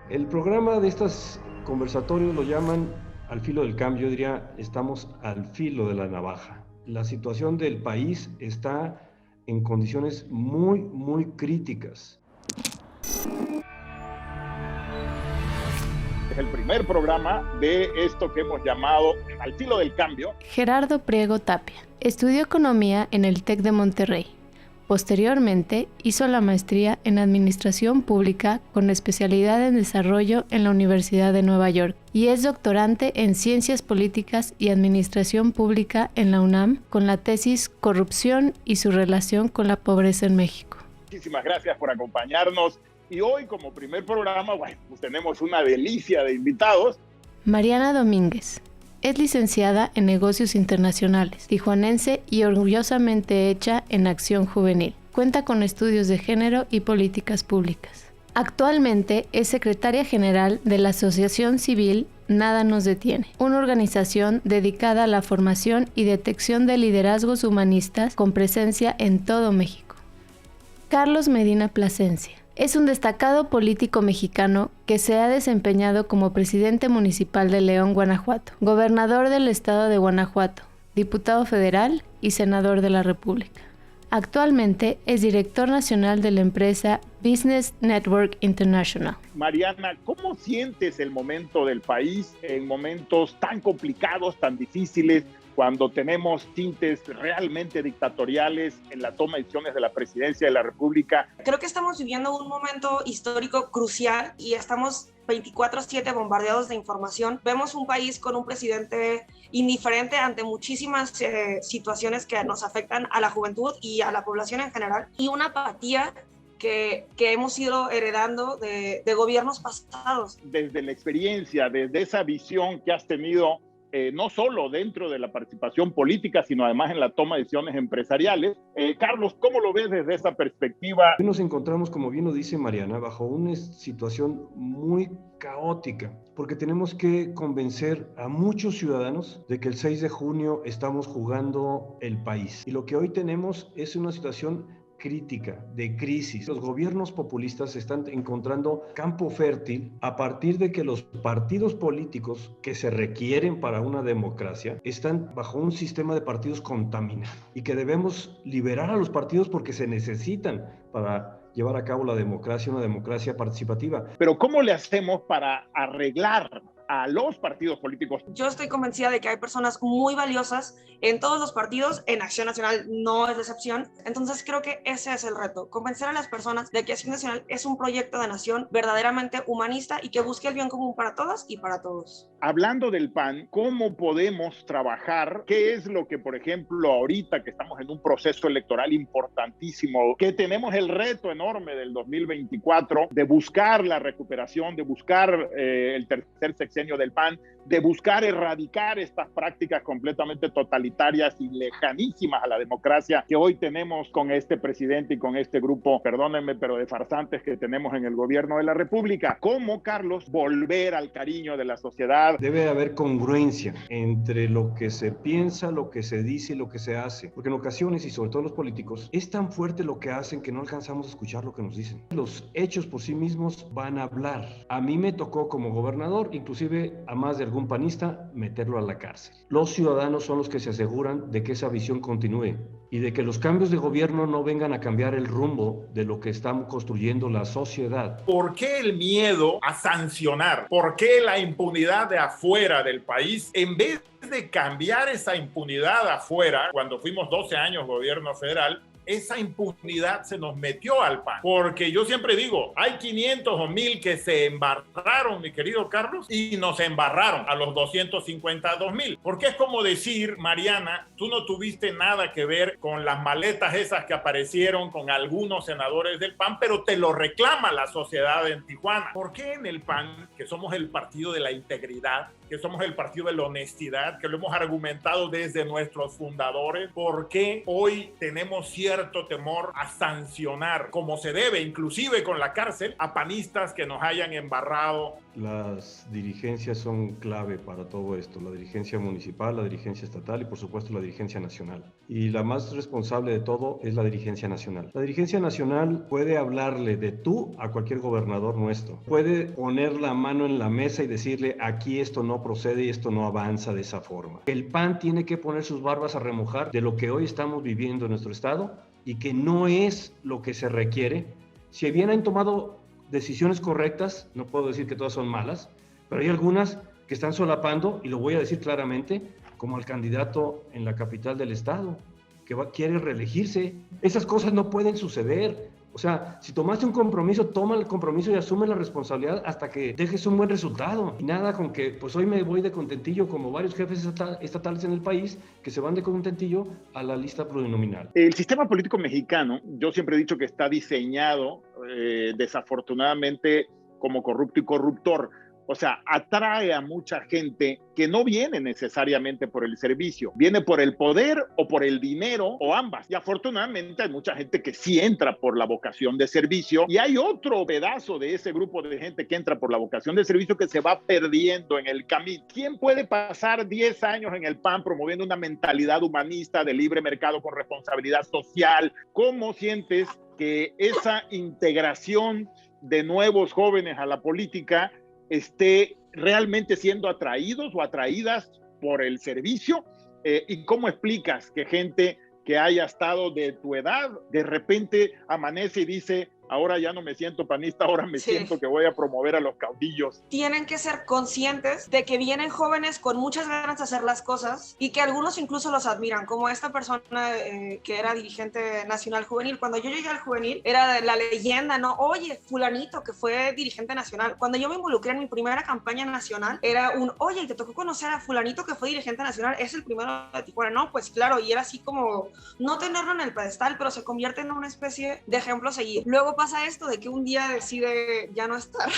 El programa de estos conversatorios lo llaman Al filo del cambio. Yo diría, estamos al filo de la navaja. La situación del país está en condiciones muy críticas. Es el primer programa de esto que hemos llamado Al filo del cambio. Gerardo Priego Tapia estudió economía en el TEC de Monterrey. Posteriormente hizo la maestría en Administración Pública con especialidad en Desarrollo en la Universidad de Nueva York y es doctorante en Ciencias Políticas y Administración Pública en la UNAM con la tesis Corrupción y su relación con la pobreza en México. Muchísimas gracias por acompañarnos. Y hoy, como primer programa, pues tenemos una delicia de invitados. Mariana Domínguez es licenciada en Negocios Internacionales, tijuanense y orgullosamente hecha en Acción Juvenil. Cuenta con estudios de género y políticas públicas. Actualmente es secretaria general de la Asociación Civil Nada Nos Detiene, una organización dedicada a la formación y detección de liderazgos humanistas con presencia en todo México. Carlos Medina Plasencia es un destacado político mexicano que se ha desempeñado como presidente municipal de León, Guanajuato, gobernador del estado de Guanajuato, diputado federal y senador de la República. Actualmente es director nacional de la empresa Business Network International. Mariana, ¿cómo sientes el momento del país en momentos tan complicados, tan difíciles, cuando tenemos tintes realmente dictatoriales en la toma de decisiones de la presidencia de la República? Creo que estamos viviendo un momento histórico crucial y estamos 24/7 bombardeados de información. Vemos un país con un presidente indiferente ante muchísimas situaciones que nos afectan a la juventud y a la población en general, y una apatía que hemos ido heredando de gobiernos pasados. Desde la experiencia, desde esa visión que has tenido, no solo dentro de la participación política, sino además en la toma de decisiones empresariales. Carlos, ¿cómo lo ves desde esa perspectiva? Hoy nos encontramos, como bien lo dice Mariana, bajo una situación muy caótica, porque tenemos que convencer a muchos ciudadanos de que el 6 de junio estamos jugando el país. Y lo que hoy tenemos es una situación crítica, de crisis. Los gobiernos populistas están encontrando campo fértil a partir de que los partidos políticos que se requieren para una democracia están bajo un sistema de partidos contaminado y que debemos liberar a los partidos porque se necesitan para llevar a cabo la democracia, una democracia participativa. Pero ¿cómo le hacemos para arreglar a los partidos políticos? Yo estoy convencida de que hay personas muy valiosas en todos los partidos, en Acción Nacional no es la excepción. Entonces creo que ese es el reto, convencer a las personas de que Acción Nacional es un proyecto de nación verdaderamente humanista y que busque el bien común para todas y para todos. Hablando del PAN, ¿cómo podemos trabajar? ¿Qué es lo que, por ejemplo, ahorita que estamos en un proceso electoral importantísimo, que tenemos el reto enorme del 2024 de buscar la recuperación, de buscar el tercer sexenio del PAN, de buscar erradicar estas prácticas completamente totalitarias y lejanísimas a la democracia que hoy tenemos con este presidente y con este grupo, perdónenme, pero de farsantes que tenemos en el gobierno de la República? ¿Cómo, Carlos, volver al cariño de la sociedad? Debe haber congruencia entre lo que se piensa, lo que se dice y lo que se hace, porque en ocasiones, y sobre todo los políticos, es tan fuerte lo que hacen que no alcanzamos a escuchar lo que nos dicen. Los hechos por sí mismos van a hablar. A mí me tocó como gobernador, inclusive a más de algún panista, meterlo a la cárcel. Los ciudadanos son los que se aseguran de que esa visión continúe y de que los cambios de gobierno no vengan a cambiar el rumbo de lo que estamos construyendo la sociedad. ¿Por qué el miedo a sancionar? ¿Por qué la impunidad de afuera del país? En vez de cambiar esa impunidad afuera, cuando fuimos 12 años gobierno federal, esa impunidad se nos metió al PAN. Porque yo siempre digo, hay 500 o 1000 que se embarraron, mi querido Carlos, y nos embarraron a los 252,000. Porque es como decir, Mariana, tú no tuviste nada que ver con las maletas esas que aparecieron con algunos senadores del PAN, pero te lo reclama la sociedad en Tijuana. ¿Por qué en el PAN, que somos el partido de la integridad, que somos el partido de la honestidad, que lo hemos argumentado desde nuestros fundadores, por qué hoy tenemos cierto cierto temor a sancionar como se debe, inclusive con la cárcel, a panistas que nos hayan embarrado. Las dirigencias son clave para todo esto, la dirigencia municipal, la dirigencia estatal y por supuesto la dirigencia nacional. Y la más responsable de todo es la dirigencia nacional. La dirigencia nacional puede hablarle de tú a cualquier gobernador nuestro, puede poner la mano en la mesa y decirle aquí esto no procede y esto no avanza de esa forma. El PAN tiene que poner sus barbas a remojar de lo que hoy estamos viviendo en nuestro estado y que no es lo que se requiere. Si bien han tomado decisiones correctas, no puedo decir que todas son malas, pero hay algunas que están solapando, y lo voy a decir claramente, como el candidato en la capital del estado, que quiere reelegirse. Esas cosas no pueden suceder. O sea, si tomaste un compromiso, toma el compromiso y asume la responsabilidad hasta que dejes un buen resultado. Y nada con que, pues hoy me voy de contentillo, como varios jefes estatales en el país, que se van de contentillo a la lista plurinominal. El sistema político mexicano, yo siempre he dicho que está diseñado, desafortunadamente, como corrupto y corruptor. O sea, atrae a mucha gente que no viene necesariamente por el servicio, viene por el poder o por el dinero o ambas. Y afortunadamente hay mucha gente que sí entra por la vocación de servicio y hay otro pedazo de ese grupo de gente que entra por la vocación de servicio que se va perdiendo en el camino. ¿Quién puede pasar 10 años en el PAN promoviendo una mentalidad humanista de libre mercado con responsabilidad social? ¿Cómo sientes que esa integración de nuevos jóvenes a la política esté realmente siendo atraídos o atraídas por el servicio? ¿Y cómo explicas que gente que haya estado de tu edad de repente amanece y dice, ahora ya no me siento panista, ahora me siento que voy a promover a los caudillos? Tienen que ser conscientes de que vienen jóvenes con muchas ganas de hacer las cosas y que algunos incluso los admiran, como esta persona que era dirigente nacional juvenil. Cuando yo llegué al juvenil era la leyenda, ¿no? Oye, fulanito que fue dirigente nacional. Cuando yo me involucré en mi primera campaña nacional era oye, te tocó conocer a fulanito que fue dirigente nacional, es el primero de Tijuana. No, pues claro, y era así como no tenerlo en el pedestal, pero se convierte en una especie de ejemplo a seguir. Luego pasa esto de que un día decide ya no estar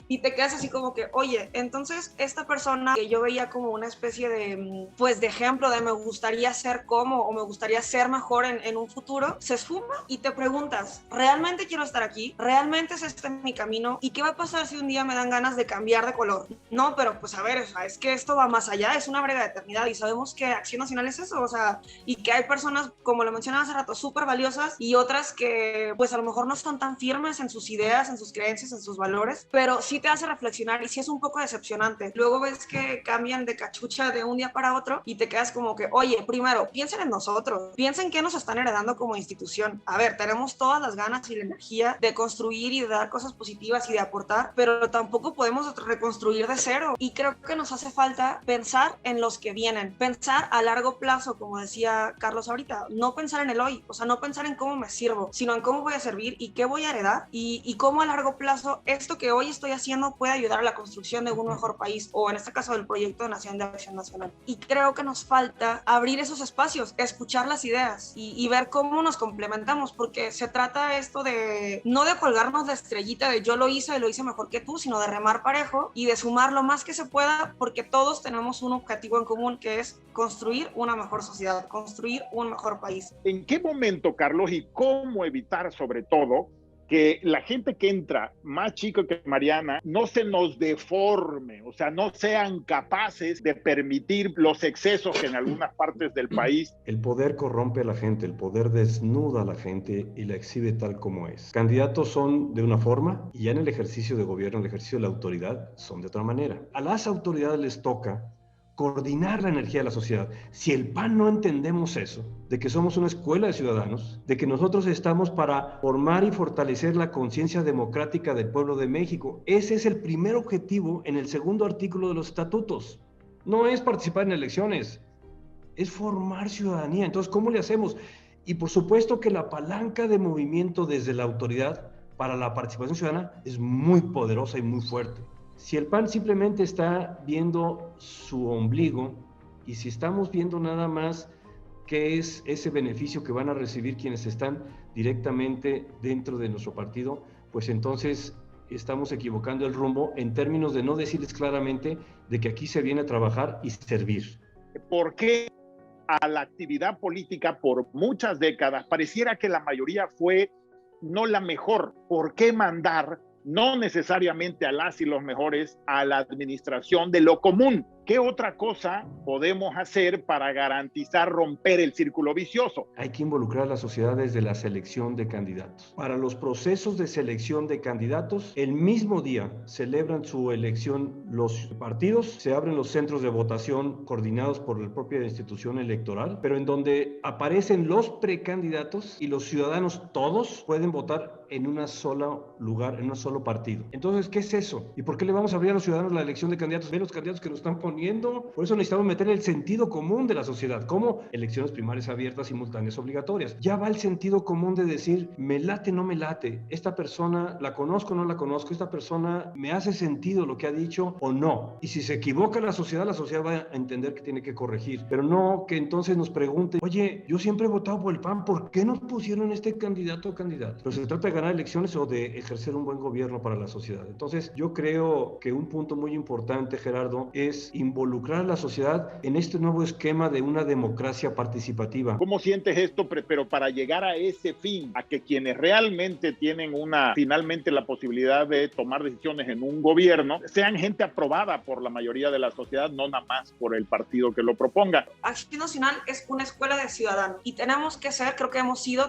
y te quedas así como que, oye, entonces esta persona que yo veía como una especie de, pues de ejemplo de me gustaría ser como o me gustaría ser mejor en un futuro, se esfuma y te preguntas, ¿realmente quiero estar aquí? ¿Realmente es este mi camino? ¿Y qué va a pasar si un día me dan ganas de cambiar de color? No, pero pues a ver, o sea, es que esto va más allá, es una breve de eternidad y sabemos que Acción Nacional es eso, o sea, y que hay personas, como lo mencionaba hace rato, súper valiosas y otras que pues a lo mejor no son tan firmes en sus ideas, en sus creencias, en sus valores, pero sí te hace reflexionar y sí es un poco decepcionante. Luego ves que cambian de cachucha de un día para otro y te quedas como que, oye, primero, piensen en nosotros, piensen qué nos están heredando como institución. A ver, tenemos todas las ganas y la energía de construir y de dar cosas positivas y de aportar, pero tampoco podemos reconstruir de cero y creo que nos hace falta pensar en los que vienen, pensar a largo plazo, como decía Carlos ahorita, no pensar en el hoy, o sea, no pensar en cómo me sirvo, sino en cómo voy a servir y qué voy a heredar y cómo a largo plazo esto que hoy estoy haciendo puede ayudar a la construcción de un mejor país o en este caso del Proyecto de Nación de Acción Nacional. Y creo que nos falta abrir esos espacios, escuchar las ideas y ver cómo nos complementamos, porque se trata esto de no de colgarnos la estrellita de yo lo hice mejor que tú, sino de remar parejo y de sumar lo más que se pueda, porque todos tenemos un objetivo en común que es construir una mejor sociedad, construir un mejor país. ¿En qué momento, Carlos, y cómo evitar sobre todo que la gente que entra más chica que Mariana no se nos deforme, o sea, no sean capaces de permitir los excesos que en algunas partes del país? El poder corrompe a la gente, el poder desnuda a la gente y la exhibe tal como es. Candidatos son de una forma y ya en el ejercicio de gobierno, en el ejercicio de la autoridad, son de otra manera. A las autoridades les toca coordinar la energía de la sociedad. Si el PAN no entendemos eso, de que somos una escuela de ciudadanos, de que nosotros estamos para formar y fortalecer la conciencia democrática del pueblo de México, ese es el primer objetivo en el segundo artículo de los estatutos. No es participar en elecciones, es formar ciudadanía. Entonces, ¿cómo le hacemos? Y por supuesto que la palanca de movimiento desde la autoridad para la participación ciudadana es muy poderosa y muy fuerte. Si el PAN simplemente está viendo su ombligo y si estamos viendo nada más qué es ese beneficio que van a recibir quienes están directamente dentro de nuestro partido, pues entonces estamos equivocando el rumbo en términos de no decirles claramente de que aquí se viene a trabajar y servir. ¿Por qué a la actividad política por muchas décadas, pareciera que la mayoría fue no la mejor. ¿Por qué mandar no necesariamente a las y los mejores a la administración de lo común? ¿Qué otra cosa podemos hacer para garantizar romper el círculo vicioso? Hay que involucrar a la sociedad desde la selección de candidatos. Para los procesos de selección de candidatos, el mismo día celebran su elección los partidos, se abren los centros de votación coordinados por la propia institución electoral, pero en donde aparecen los precandidatos y los ciudadanos todos pueden votar en un solo lugar, en un solo partido. Entonces, ¿qué es eso? ¿Y por qué le vamos a abrir a los ciudadanos la elección de candidatos? Ven los candidatos que nos están poniendo. Por eso necesitamos meter el sentido común de la sociedad, como elecciones primarias abiertas, simultáneas, obligatorias. Ya va el sentido común de decir, me late, no me late, esta persona la conozco, no la conozco, esta persona me hace sentido lo que ha dicho o no. Y si se equivoca la sociedad va a entender que tiene que corregir, pero no que entonces nos pregunten, oye, yo siempre he votado por el PAN, ¿por qué nos pusieron este candidato o candidata? Pero se trata de ganar elecciones o de ejercer un buen gobierno para la sociedad. Entonces, yo creo que un punto muy importante, Gerardo, es involucrar a la sociedad en este nuevo esquema de una democracia participativa. ¿Cómo sientes esto? Pero para llegar a ese fin, a que quienes realmente tienen finalmente la posibilidad de tomar decisiones en un gobierno, sean gente aprobada por la mayoría de la sociedad, no nada más por el partido que lo proponga. Acción Nacional es una escuela de ciudadanos y tenemos que ser, creo que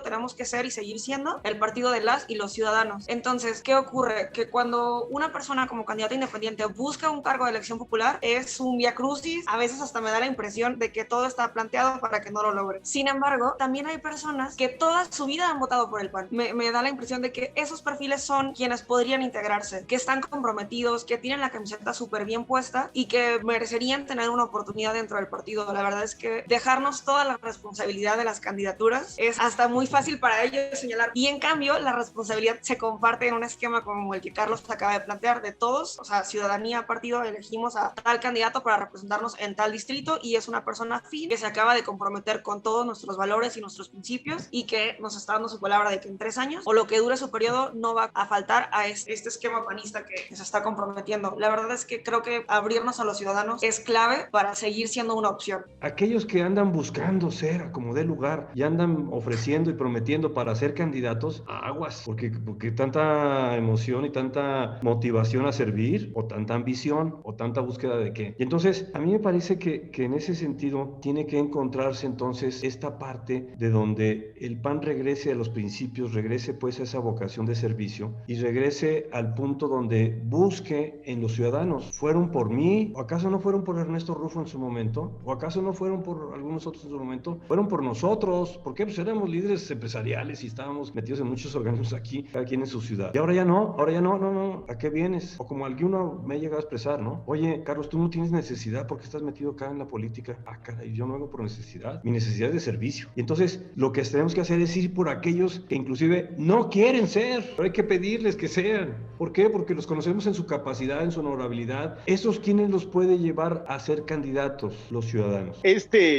tenemos que ser y seguir siendo el partido de las y los ciudadanos. Entonces, ¿qué ocurre? Que cuando una persona como candidata independiente busca un cargo de elección popular, es un viacrucis, a veces hasta me da la impresión de que todo está planteado para que no lo logre. Sin embargo, también hay personas que toda su vida han votado por el PAN. Me da la impresión de que esos perfiles son quienes podrían integrarse, que están comprometidos, que tienen la camiseta súper bien puesta y que merecerían tener una oportunidad dentro del partido. La verdad es que dejarnos toda la responsabilidad de las candidaturas es hasta muy fácil para ellos señalar. Y en cambio, la responsabilidad se comparte en un esquema como el que Carlos acaba de plantear, de todos, o sea, ciudadanía, partido, elegimos a tal candidato para representarnos en tal distrito y es una persona afín que se acaba de comprometer con todos nuestros valores y nuestros principios y que nos está dando su palabra de que en 3 años o lo que dure su periodo no va a faltar a este esquema panista que se está comprometiendo. La verdad es que creo que abrirnos a los ciudadanos es clave para seguir siendo una opción. Aquellos que andan buscando ser a como dé lugar y andan ofreciendo y prometiendo para ser candidatos, aguas, porque tanta emoción y tanta motivación a servir o tanta ambición o tanta búsqueda de qué. Y entonces a mí me parece que en ese sentido tiene que encontrarse entonces esta parte de donde el PAN regrese a los principios, regrese pues a esa vocación de servicio y regrese al punto donde busque en los ciudadanos. ¿Fueron por mí? ¿O acaso no fueron por Ernesto Rufo en su momento? ¿O acaso no fueron por algunos otros en su momento? Fueron por nosotros. ¿Por qué? Pues éramos líderes empresariales y estábamos metidos en muchos organismos aquí, cada quien en su ciudad. Y ahora ya no, no. ¿A qué vienes? O como alguno me ha llegado a expresar, ¿no? Oye, Carlos, tú no tienes necesidad porque estás metido acá en la política. Ah, caray, yo no hago por necesidad. Mi necesidad es de servicio. Y entonces lo que tenemos que hacer es ir por aquellos que inclusive no quieren ser, pero hay que pedirles que sean. ¿Por qué? Porque los conocemos en su capacidad, en su honorabilidad. ¿Esos quiénes los puede llevar a ser candidatos? Los ciudadanos.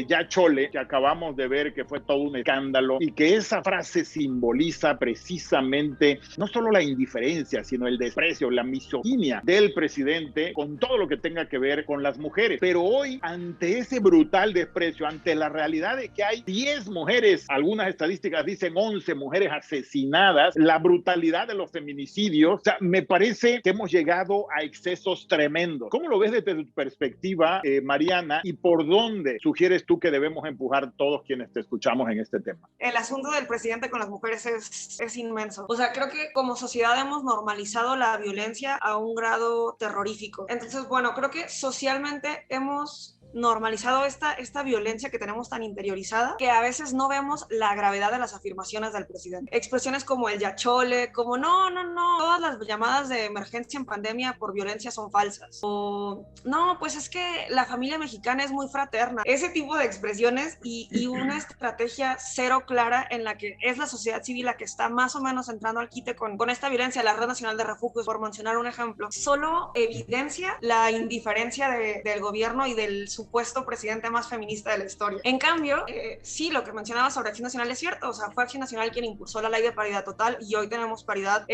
Ya chole que acabamos de ver que fue todo un escándalo y que esa frase simboliza precisamente no solo la indiferencia, sino el desprecio, la misoginia del presidente con todo lo que tenga que ver con las mujeres. Pero hoy, ante ese brutal desprecio, ante la realidad de que hay 10 mujeres, algunas estadísticas dicen 11 mujeres asesinadas, la brutalidad de los feminicidios, o sea, me parece que hemos llegado a excesos tremendos. ¿Cómo lo ves desde tu perspectiva, Mariana, y por dónde sugieres tú que debemos empujar todos quienes te escuchamos en este tema? El asunto del presidente con las mujeres es inmenso. O sea, creo que como sociedad hemos normalizado la violencia a un grado terrorífico. Entonces, bueno, creo que socialmente hemos normalizado esta violencia que tenemos tan interiorizada que a veces no vemos la gravedad de las afirmaciones del presidente. Expresiones como el yachole, como no, todas las llamadas de emergencia en pandemia por violencia son falsas. O no, pues es que la familia mexicana es muy fraterna. Ese tipo de expresiones y una estrategia cero clara en la que es la sociedad civil la que está más o menos entrando al quite con esta violencia. La Red Nacional de Refugios, por mencionar un ejemplo, solo evidencia la indiferencia del gobierno y del supuesto presidente más feminista de la historia. En cambio, sí, lo que mencionaba sobre Acción Nacional es cierto, o sea, fue Acción Nacional quien impulsó la ley de paridad total y hoy tenemos paridad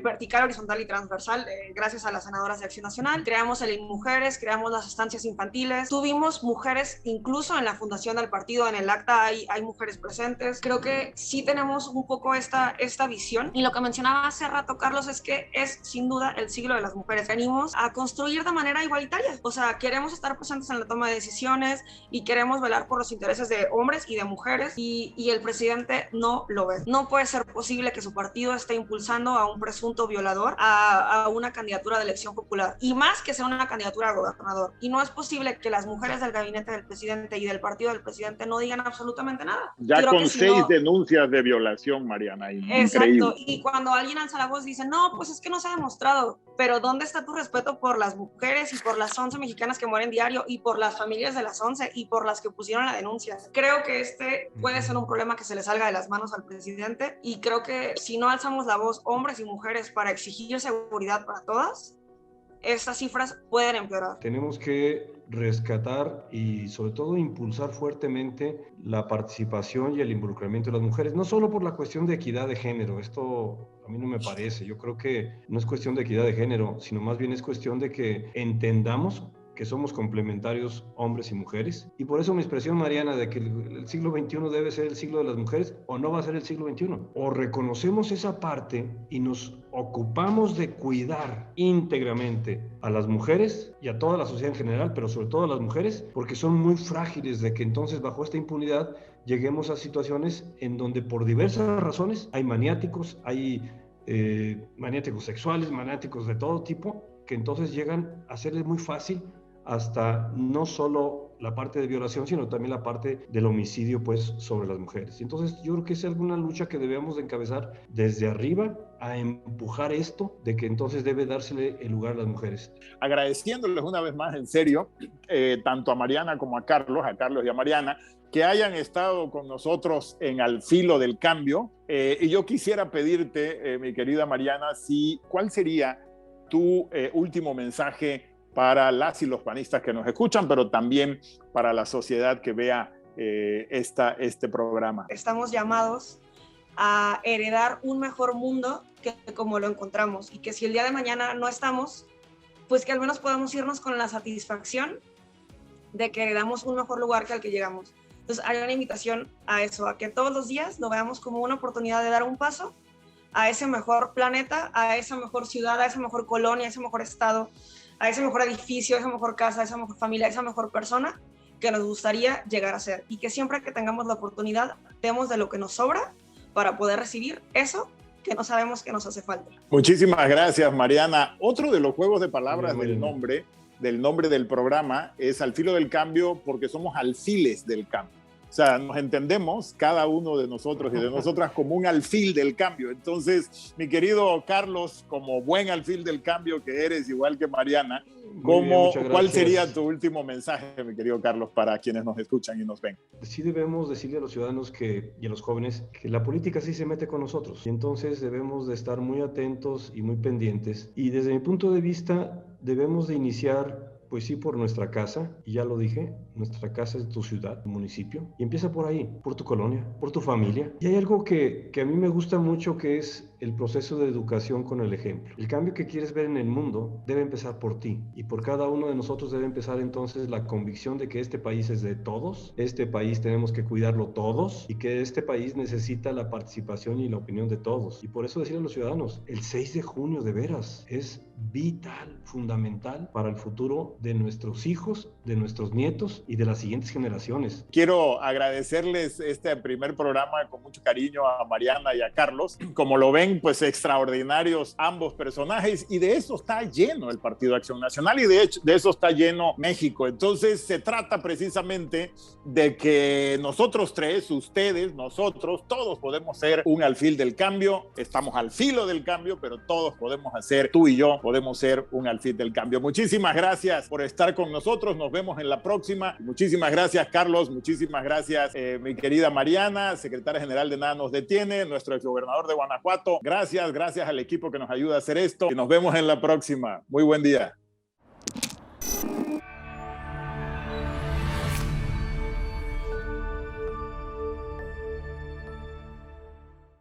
vertical, horizontal y transversal gracias a las senadoras de Acción Nacional. Creamos el INMujeres, creamos las estancias infantiles, tuvimos mujeres incluso en la fundación del partido, en el acta hay mujeres presentes. Creo que sí tenemos un poco esta visión, y lo que mencionaba hace rato Carlos es que es sin duda el siglo de las mujeres. Venimos a construir de manera igualitaria, o sea, queremos estar presentes en la toma de decisiones y queremos velar por los intereses de hombres y de mujeres, y el presidente no lo ve. No puede ser posible que su partido esté impulsando a un presunto violador a una candidatura de elección popular, y más que sea una candidatura a gobernador, y no es posible que las mujeres del gabinete del presidente y del partido del presidente no digan absolutamente nada. Ya creo con 6 denuncias de violación, Mariana. Exacto, increíble. Y cuando alguien alza la voz dice, no, pues es que no se ha demostrado, pero ¿dónde está tu respeto por las mujeres y por las 11 mexicanas que mueren diario y por las familias de las 11 y por las que pusieron la denuncia? Creo que este puede ser un problema que se le salga de las manos al presidente, y creo que si no alzamos la voz hombres y mujeres para exigir seguridad para todas, estas cifras pueden empeorar. Tenemos que rescatar y sobre todo impulsar fuertemente la participación y el involucramiento de las mujeres, no solo por la cuestión de equidad de género. Esto a mí no me parece, yo creo que no es cuestión de equidad de género, sino más bien es cuestión de que entendamos que somos complementarios hombres y mujeres, y por eso mi expresión, Mariana, de que el siglo XXI debe ser el siglo de las mujeres, o no va a ser el siglo XXI. O reconocemos esa parte y nos ocupamos de cuidar íntegramente a las mujeres y a toda la sociedad en general, pero sobre todo a las mujeres, porque son muy frágiles, de que entonces bajo esta impunidad lleguemos a situaciones en donde por diversas razones hay maniáticos, hay maniáticos sexuales, maniáticos de todo tipo, que entonces llegan a hacerles muy fácil hasta no solo la parte de violación, sino también la parte del homicidio, pues, sobre las mujeres. Entonces, yo creo que es alguna lucha que debemos de encabezar desde arriba a empujar esto, de que entonces debe dársele el lugar a las mujeres. Agradeciéndoles una vez más, en serio, tanto a Mariana como a Carlos y a Mariana, que hayan estado con nosotros en Al Filo del Cambio. Y yo quisiera pedirte, mi querida Mariana, ¿cuál sería tu último mensaje para las y los panistas que nos escuchan, pero también para la sociedad que vea este programa? Estamos llamados a heredar un mejor mundo que como lo encontramos, y que si el día de mañana no estamos, pues que al menos podamos irnos con la satisfacción de que heredamos un mejor lugar que al que llegamos. Entonces, hay una invitación a eso, a que todos los días lo veamos como una oportunidad de dar un paso a ese mejor planeta, a esa mejor ciudad, a esa mejor colonia, a ese mejor estado, a ese mejor edificio, a esa mejor casa, a esa mejor familia, a esa mejor persona que nos gustaría llegar a ser. Y que siempre que tengamos la oportunidad, demos de lo que nos sobra para poder recibir eso que no sabemos que nos hace falta. Muchísimas gracias, Mariana. Otro de los juegos de palabras del nombre del programa es Al Filo del Cambio, porque somos alfiles del cambio. O sea, nos entendemos cada uno de nosotros y de nosotras como un alfil del cambio. Entonces, mi querido Carlos, como buen alfil del cambio que eres, igual que Mariana, ¿cuál sería tu último mensaje, mi querido Carlos, para quienes nos escuchan y nos ven? Sí debemos decirle a los ciudadanos y a los jóvenes que la política sí se mete con nosotros, y entonces debemos de estar muy atentos y muy pendientes. Y desde mi punto de vista, debemos de iniciar, pues sí, por nuestra casa, y ya lo dije, nuestra casa es tu ciudad, tu municipio, y empieza por ahí, por tu colonia, por tu familia. Y hay algo que a mí me gusta mucho, que es el proceso de educación con el ejemplo. El cambio que quieres ver en el mundo debe empezar por ti, y por cada uno de nosotros debe empezar entonces la convicción de que este país es de todos, este país tenemos que cuidarlo todos, y que este país necesita la participación y la opinión de todos. Y por eso decirle a los ciudadanos, el 6 de junio de veras es vital, fundamental para el futuro de nuestros hijos, de nuestros nietos y de las siguientes generaciones. Quiero agradecerles este primer programa con mucho cariño a Mariana y a Carlos. Como lo ven, pues extraordinarios ambos personajes, y de eso está lleno el Partido Acción Nacional, y de hecho de eso está lleno México. Entonces se trata precisamente de que nosotros tres, ustedes, nosotros, todos podemos ser un alfil del cambio. Estamos al filo del cambio, pero todos podemos hacer, tú y yo podemos ser un alfil del cambio. Muchísimas gracias por estar con nosotros, nos vemos en la próxima. Muchísimas gracias, Carlos, muchísimas gracias, mi querida Mariana, secretaria general de Nada Nos Detiene, nuestro exgobernador de Guanajuato. Gracias al equipo que nos ayuda a hacer esto, y nos vemos en la próxima. Muy buen día.